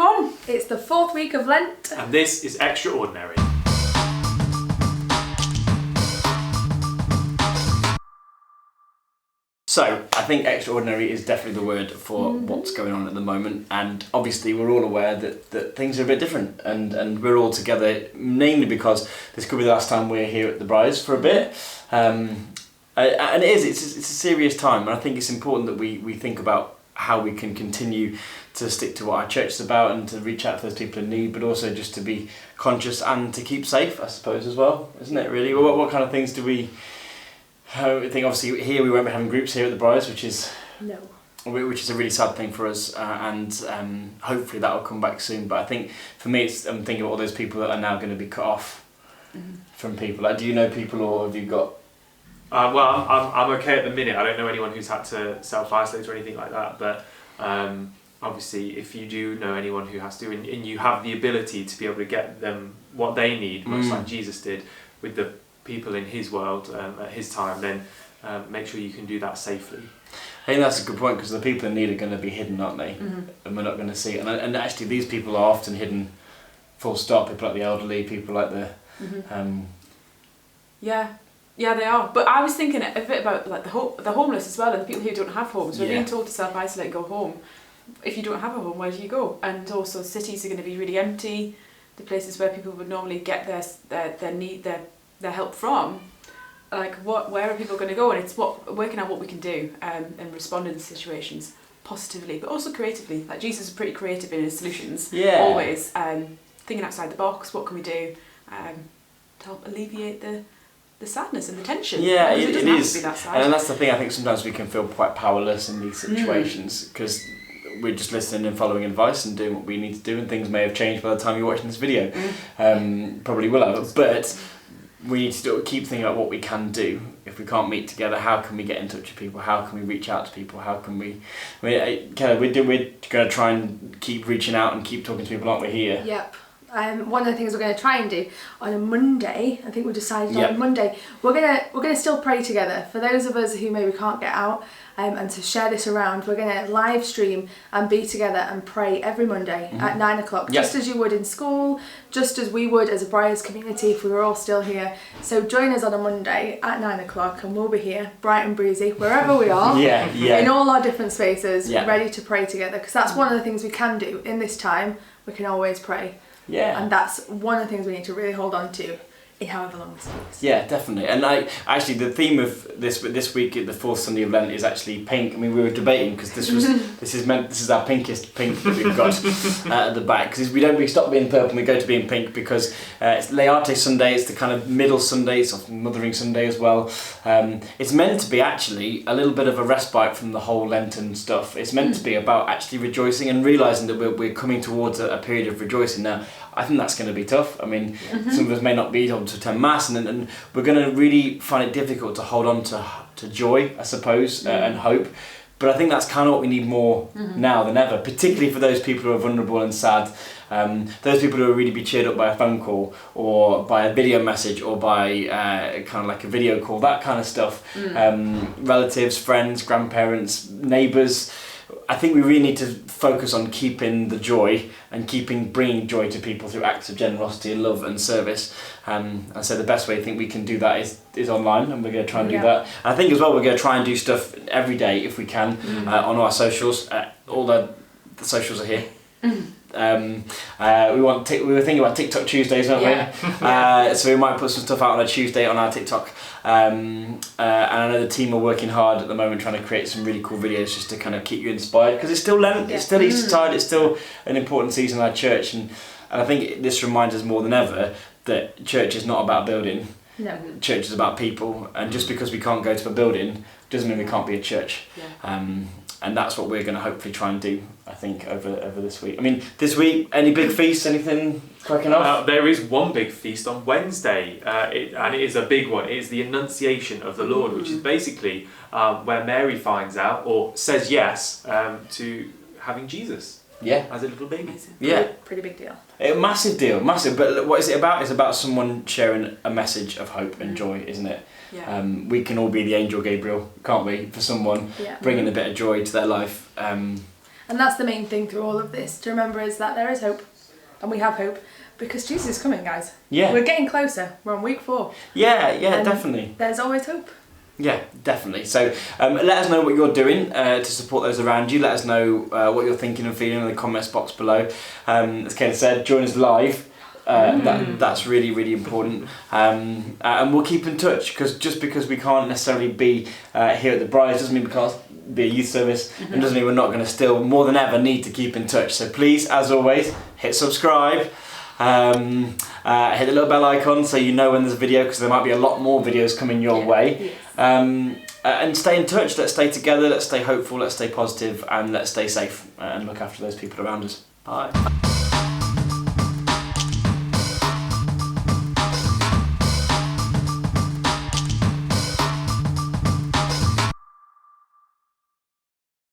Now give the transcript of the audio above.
everyone. It's the 4th week of Lent. And this is Extra-ordinary. So, I think extraordinary is definitely the word for what's going on at the moment, and obviously we're all aware that things are a bit different, and we're all together, namely because this could be the last time we're here at the Briars for a bit, and it's a serious time, and I think it's important that we think about how we can continue to stick to what our church is about and to reach out to those people in need, but also just to be conscious and to keep safe, I suppose, as well, isn't it really? What kind of things do we... I think obviously here we won't be having groups here at the Briars, which is a really sad thing for us, and hopefully that will come back soon. But I think for me, I'm thinking about all those people that are now going to be cut off from people. Like, do you know people, or have you got? Well, I'm okay at the minute. I don't know anyone who's had to self-isolate or anything like that. But obviously, if you do know anyone who has to, and you have the ability to be able to get them what they need, much like Jesus did with the people in his world at his time, then make sure you can do that safely. I think that's a good point, because the people in need are going to be hidden, aren't they? And we're not going to see it. And actually, these people are often hidden, full stop. People like the elderly, people like the... Yeah, they are. But I was thinking a bit about like the homeless as well, and the people who don't have homes. We're being told to self-isolate and go home. If you don't have a home, where do you go? And also, cities are going to be really empty. The places where people would normally get their help from, like where are people going to go? And it's working out what we can do and responding to situations positively, but also creatively. Like, Jesus is pretty creative in his solutions, always thinking outside the box. What can we do to help alleviate the sadness and the tension? Yeah, it doesn't have to be that sad. And that's the thing. I think sometimes we can feel quite powerless in these situations, because we're just listening and following advice and doing what we need to do, and things may have changed by the time you're watching this video. Probably will have, but we need to keep thinking about what we can do. If we can't meet together, how can we get in touch with people? How can we reach out to people? How can we're going to try and keep reaching out and keep talking to people, aren't we, here? Yep. One of the things we're going to try and do on a Monday, I think we decided on Monday, we're going to still pray together. For those of us who maybe can't get out and to share this around, we're going to live stream and be together and pray every Monday at 9 o'clock, just as you would in school, just as we would as a Briars community if we were all still here. So join us on a Monday at 9 o'clock, and we'll be here, bright and breezy, wherever we are, in all our different spaces, ready to pray together, because that's one of the things we can do in this time. We can always pray. Yeah. And that's one of the things we need to really hold on to in however long this takes. Yeah, definitely. And actually the theme of this week, the 4th Sunday of Lent, is actually pink. I mean, we were debating, because this is our pinkest pink that we've got at the back, because we stop being purple and we go to being pink, because it's Laerte Sunday. It's the kind of middle Sunday. It's often Mothering Sunday as well. It's meant to be actually a little bit of a respite from the whole Lenten stuff. It's meant to be about actually rejoicing and realising that we're coming towards a period of rejoicing now. I think that's going to be tough. I mean, some of us may not be able to attend Mass, and we're going to really find it difficult to hold on to joy, I suppose, and hope. But I think that's kind of what we need more now than ever, particularly for those people who are vulnerable and sad, those people who will really be cheered up by a phone call or by a video message or by kind of like a video call, that kind of stuff. Relatives, friends, grandparents, neighbours. I think we really need to focus on keeping the joy and bringing joy to people through acts of generosity and love and service. And so the best way I think we can do that is online, and we're going to try and do that. And I think as well we're going to try and do stuff every day if we can on our socials. All the socials are here. We were thinking about TikTok Tuesdays, weren't we? So we might put some stuff out on a Tuesday on our TikTok. And I know the team are working hard at the moment trying to create some really cool videos just to kind of keep you inspired, because it's still Lent, it's still Eastertide, it's still an important season in our church, and I think this reminds us more than ever that church is not about building. No. Church is about people, and just because we can't go to a building doesn't mean we can't be a church. And that's what we're going to hopefully try and do, I think, over this week. I mean, this week, any big feasts, anything cracking off? There is one big feast on Wednesday, and it is a big one. It is the Annunciation of the Lord, which is basically where Mary finds out, or says yes, to having Jesus as a little baby. Pretty big deal. A massive deal, massive. But what is it about? It's about someone sharing a message of hope and joy, isn't it? We can all be the angel Gabriel, can't we, for someone, bringing a bit of joy to their life. And that's the main thing through all of this, to remember is that there is hope. And we have hope. Because Jesus is coming, guys. Yeah. We're getting closer. We're on week 4. Yeah, definitely. There's always hope. Yeah, definitely. So let us know what you're doing to support those around you. Let us know what you're thinking and feeling in the comments box below. As Ken said, join us live. That's really, really important. And we'll keep in touch, because just because we can't necessarily be here at the Brides doesn't mean we can't be a youth service, and doesn't mean we're not going to still more than ever need to keep in touch. So please, as always, hit subscribe. Hit the little bell icon so you know when there's a video, because there might be a lot more videos coming your way. Yes. And stay in touch. Let's stay together, let's stay hopeful, let's stay positive, and let's stay safe and look after those people around us. Bye.